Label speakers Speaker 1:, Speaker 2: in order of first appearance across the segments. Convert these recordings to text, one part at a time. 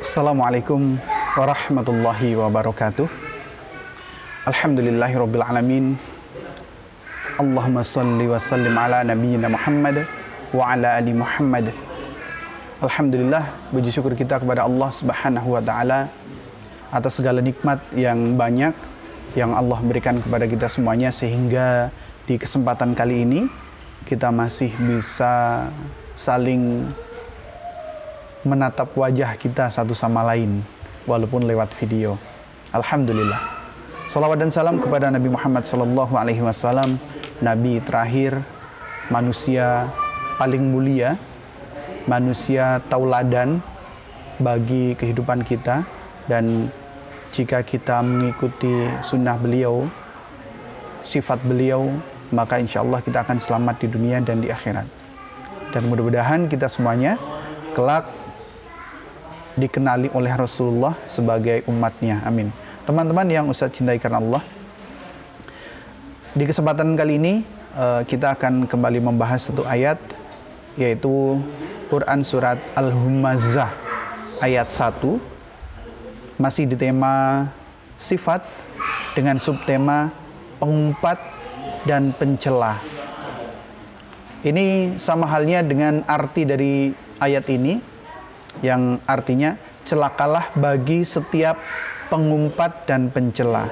Speaker 1: Assalamualaikum warahmatullahi wabarakatuh. Alhamdulillahirabbil alamin. Allahumma shalli wa sallim ala nabiyyina Muhammad wa ala ali Muhammad. Alhamdulillah, puji syukur kita kepada Allah Subhanahu wa taala atas segala nikmat yang banyak yang Allah berikan kepada kita semuanya, sehingga di kesempatan kali ini kita masih bisa saling menatap wajah kita satu sama lain walaupun lewat video. Alhamdulillah. Salawat dan salam kepada Nabi Muhammad SAW, Nabi terakhir, manusia paling mulia, manusia tauladan bagi kehidupan kita. Dan jika kita mengikuti sunnah beliau, sifat beliau, maka insya Allah kita akan selamat di dunia dan di akhirat. Dan mudah-mudahan kita semuanya kelak dikenali oleh Rasulullah sebagai umatnya. Amin. Teman-teman yang Ustaz cintai karena Allah, di kesempatan kali ini kita akan kembali membahas satu ayat, yaitu Quran Surat Al-Humazah ayat 1, masih di tema sifat dengan subtema pengumpat dan pencela. Ini sama halnya dengan arti dari ayat ini, yang artinya celakalah bagi setiap pengumpat dan pencela.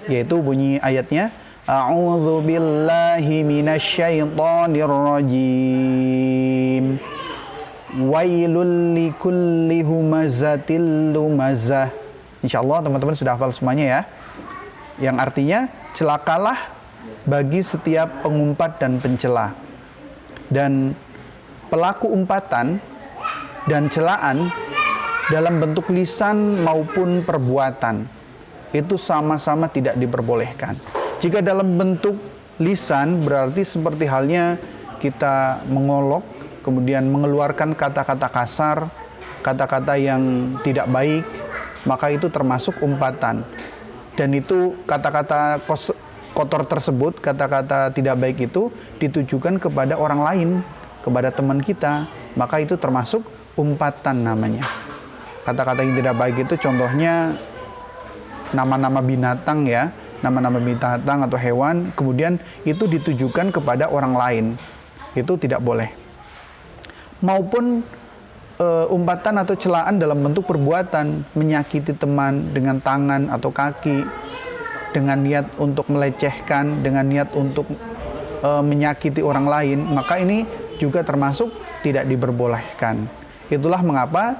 Speaker 1: Yaitu bunyi ayatnya, A'udzu billahi minasyaitonir rajim. Wailul likulli humazatil lumazah. Insyaallah teman-teman sudah hafal semuanya ya. Yang artinya celakalah bagi setiap pengumpat dan pencela. Dan pelaku umpatan dan celaan dalam bentuk lisan maupun perbuatan itu sama-sama tidak diperbolehkan. Jika dalam bentuk lisan berarti seperti halnya kita mengolok, kemudian mengeluarkan kata-kata kasar, kata-kata yang tidak baik, maka itu termasuk umpatan. Dan itu kata-kata kotor tersebut, kata-kata tidak baik itu ditujukan kepada orang lain, kepada teman kita, maka itu termasuk umpatan namanya. Kata-kata yang tidak baik itu contohnya nama-nama binatang ya, nama-nama binatang atau hewan, kemudian itu ditujukan kepada orang lain. Itu tidak boleh. Maupun umpatan atau celaan dalam bentuk perbuatan, menyakiti teman dengan tangan atau kaki, dengan niat untuk melecehkan, dengan niat untuk menyakiti orang lain, maka ini juga termasuk tidak diperbolehkan. Itulah mengapa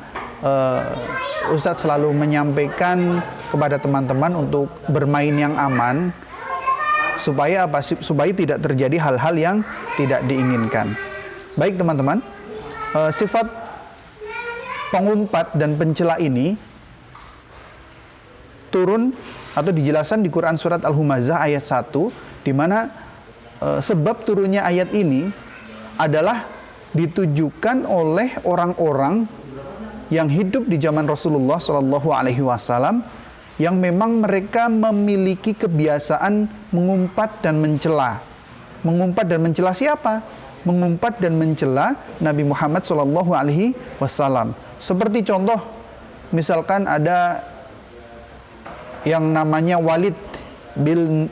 Speaker 1: Ustadz selalu menyampaikan kepada teman-teman untuk bermain yang aman, supaya apa? Supaya tidak terjadi hal-hal yang tidak diinginkan. Baik teman-teman, sifat pengumpat dan pencela ini turun atau dijelaskan di Quran Surat Al-Humazah ayat 1, di mana sebab turunnya ayat ini adalah ditujukan oleh orang-orang yang hidup di zaman Rasulullah SAW, yang memang mereka memiliki kebiasaan mengumpat dan mencela. Mengumpat dan mencela siapa? Mengumpat dan mencela Nabi Muhammad SAW. Seperti contoh, misalkan ada yang namanya Walid bin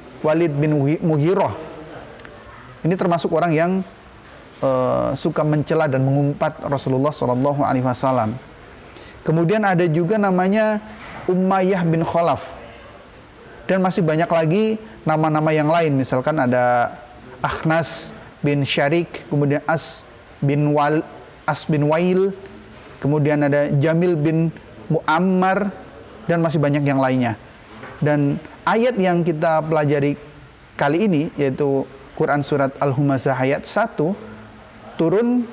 Speaker 1: Mughirah. Ini termasuk orang yang suka mencela dan mengumpat Rasulullah SAW. Kemudian ada juga namanya Umayyah bin Khalaf, dan masih banyak lagi nama-nama yang lain. Misalkan ada Akhnas bin Syarik, kemudian As bin Wail, kemudian ada Jamil bin Muammar, dan masih banyak yang lainnya. Dan ayat yang kita pelajari kali ini, yaitu Quran Surat Al-Humazah ayat 1, turun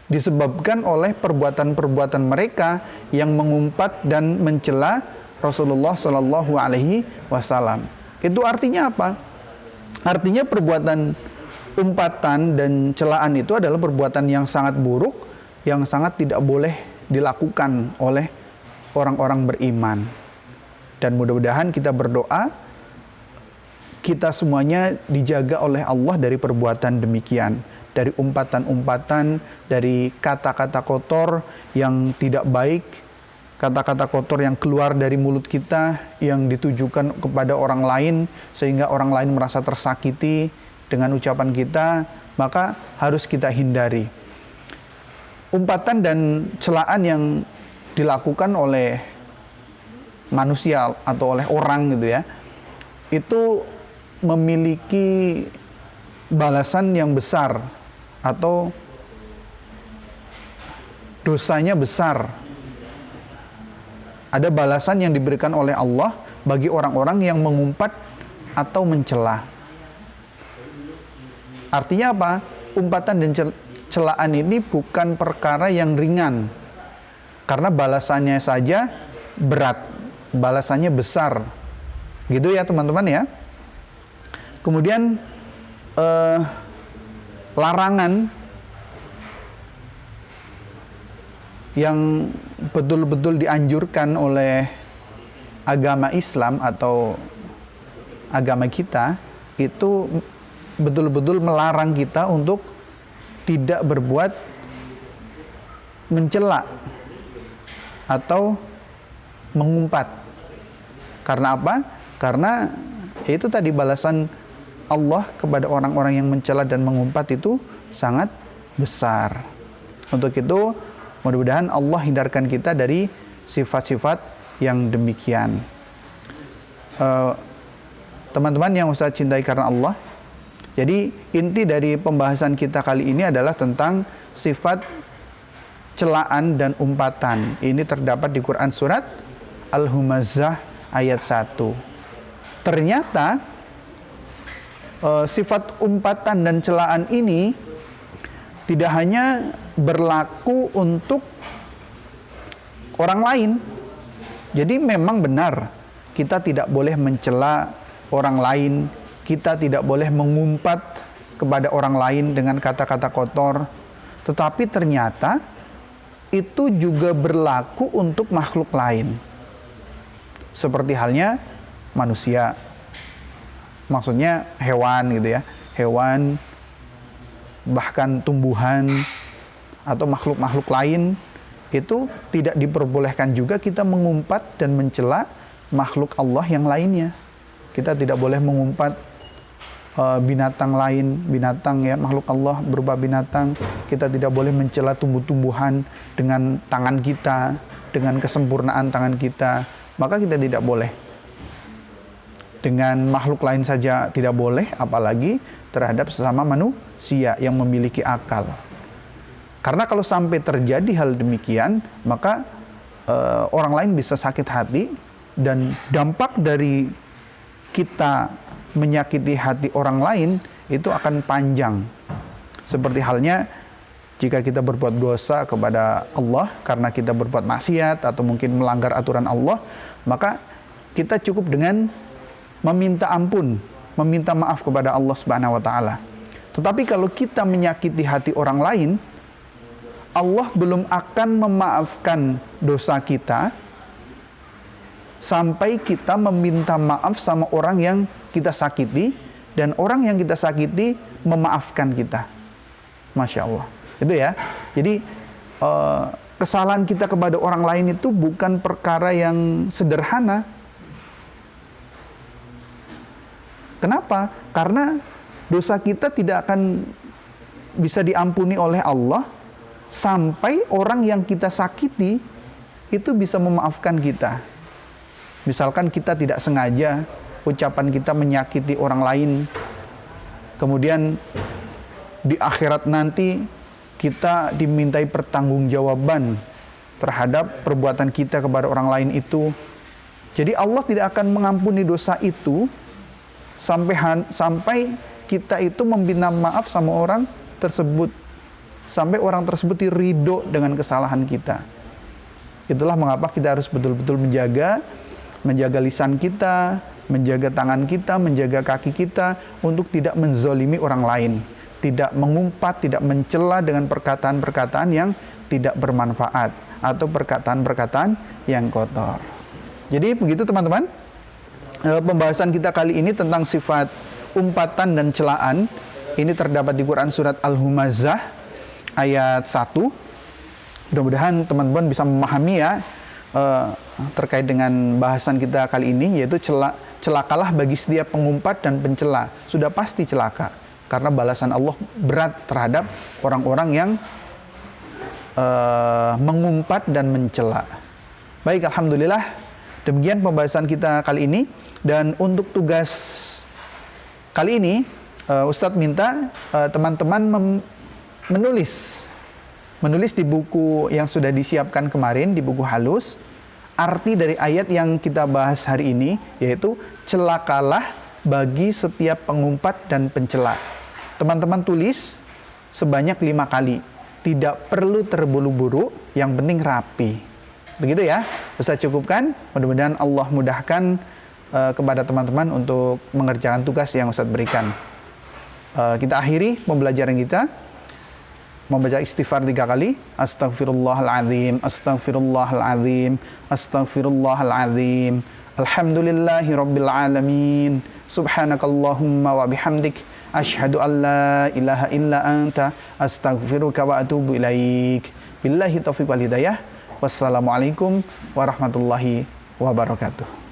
Speaker 1: disebabkan oleh perbuatan-perbuatan mereka yang mengumpat dan mencela Rasulullah SAW. Itu artinya apa? Artinya perbuatan umpatan dan celaan itu adalah perbuatan yang sangat buruk, yang sangat tidak boleh dilakukan oleh orang-orang beriman. Dan mudah-mudahan kita berdoa, kita semuanya dijaga oleh Allah dari perbuatan demikian. Dari umpatan-umpatan, dari kata-kata kotor yang tidak baik, kata-kata kotor yang keluar dari mulut kita yang ditujukan kepada orang lain sehingga orang lain merasa tersakiti dengan ucapan kita, maka harus kita hindari. Umpatan dan celaan yang dilakukan oleh manusia atau oleh orang gitu ya, itu memiliki balasan yang besar atau dosanya besar. Ada balasan yang diberikan oleh Allah bagi orang-orang yang mengumpat atau mencela. Artinya apa? Umpatan dan celaan ini bukan perkara yang ringan, karena balasannya saja berat, balasannya besar. Gitu ya teman-teman ya. Kemudian larangan yang betul-betul dianjurkan oleh agama Islam atau agama kita itu betul-betul melarang kita untuk tidak berbuat mencela atau mengumpat. Karena apa? Karena itu tadi balasan Allah kepada orang-orang yang mencela dan mengumpat itu sangat besar. Untuk itu mudah-mudahan Allah hindarkan kita dari sifat-sifat yang demikian. Teman-teman yang saya cintai karena Allah, jadi inti dari pembahasan kita kali ini adalah tentang sifat celaan dan umpatan. Ini terdapat di Quran surat Al-Humazah ayat 1. Ternyata sifat umpatan dan celaan ini tidak hanya berlaku untuk orang lain. Jadi memang benar kita tidak boleh mencela orang lain, kita tidak boleh mengumpat kepada orang lain dengan kata-kata kotor. Tetapi ternyata itu juga berlaku untuk makhluk lain. Seperti halnya manusia. Maksudnya hewan gitu ya. Hewan, bahkan tumbuhan atau makhluk-makhluk lain itu tidak diperbolehkan juga kita mengumpat dan mencela makhluk Allah yang lainnya. Kita tidak boleh mengumpat binatang lain, binatang ya, makhluk Allah berupa binatang. Kita tidak boleh mencela tumbuh-tumbuhan dengan tangan kita, dengan kesempurnaan tangan kita. Maka kita tidak boleh. Dengan makhluk lain saja tidak boleh, apalagi terhadap sesama manusia yang memiliki akal. Karena kalau sampai terjadi hal demikian, maka orang lain bisa sakit hati, dan dampak dari kita menyakiti hati orang lain itu akan panjang. Seperti halnya jika kita berbuat dosa kepada Allah karena kita berbuat maksiat atau mungkin melanggar aturan Allah, maka kita cukup dengan meminta ampun, meminta maaf kepada Allah Subhanahu wa taala. Tetapi kalau kita menyakiti hati orang lain, Allah belum akan memaafkan dosa kita sampai kita meminta maaf sama orang yang kita sakiti, dan orang yang kita sakiti memaafkan kita. Masya Allah. Itu ya. Jadi kesalahan kita kepada orang lain itu bukan perkara yang sederhana. Kenapa? Karena dosa kita tidak akan bisa diampuni oleh Allah sampai orang yang kita sakiti itu bisa memaafkan kita. Misalkan kita tidak sengaja ucapan kita menyakiti orang lain, kemudian di akhirat nanti kita dimintai pertanggungjawaban terhadap perbuatan kita kepada orang lain itu. Jadi Allah tidak akan mengampuni dosa itu sampai kita itu meminta maaf sama orang tersebut, sampai orang tersebut ridho dengan kesalahan kita. Itulah mengapa kita harus betul-betul menjaga lisan kita, menjaga tangan kita, menjaga kaki kita untuk tidak menzolimi orang lain, tidak mengumpat, tidak mencela dengan perkataan-perkataan yang tidak bermanfaat atau perkataan-perkataan yang kotor. Jadi begitu teman-teman, pembahasan kita kali ini tentang sifat umpatan dan celaan ini terdapat di Quran surat Al-Humazah ayat 1. Mudah-mudahan teman-teman bisa memahami ya terkait dengan bahasan kita kali ini, yaitu celakalah bagi setiap pengumpat dan pencela. Sudah pasti celaka, karena balasan Allah berat terhadap orang-orang yang mengumpat dan mencela. Baik, alhamdulillah, demikian pembahasan kita kali ini. Dan untuk tugas kali ini, Ustadz minta teman-teman menulis di buku yang sudah disiapkan kemarin, di buku halus, arti dari ayat yang kita bahas hari ini, yaitu celakalah bagi setiap pengumpat dan pencela. Teman-teman tulis sebanyak 5 kali. Tidak perlu terburu-buru, yang penting rapi. Begitu ya, Ustaz cukupkan. Mudah-mudahan Allah mudahkan kepada teman-teman untuk mengerjakan tugas yang Ustaz berikan. Kita akhiri pembelajaran kita, membaca istighfar 3 kali. Astaghfirullahaladzim, astaghfirullahaladzim, astaghfirullahaladzim. Alhamdulillahi rabbil alamin. Subhanakallahumma wa bihamdik, asyhadu an la ilaha illa anta, astaghfiruka wa atubu ilaik. Billahi taufiq wal hidayah. Wassalamualaikum warahmatullahi wabarakatuh.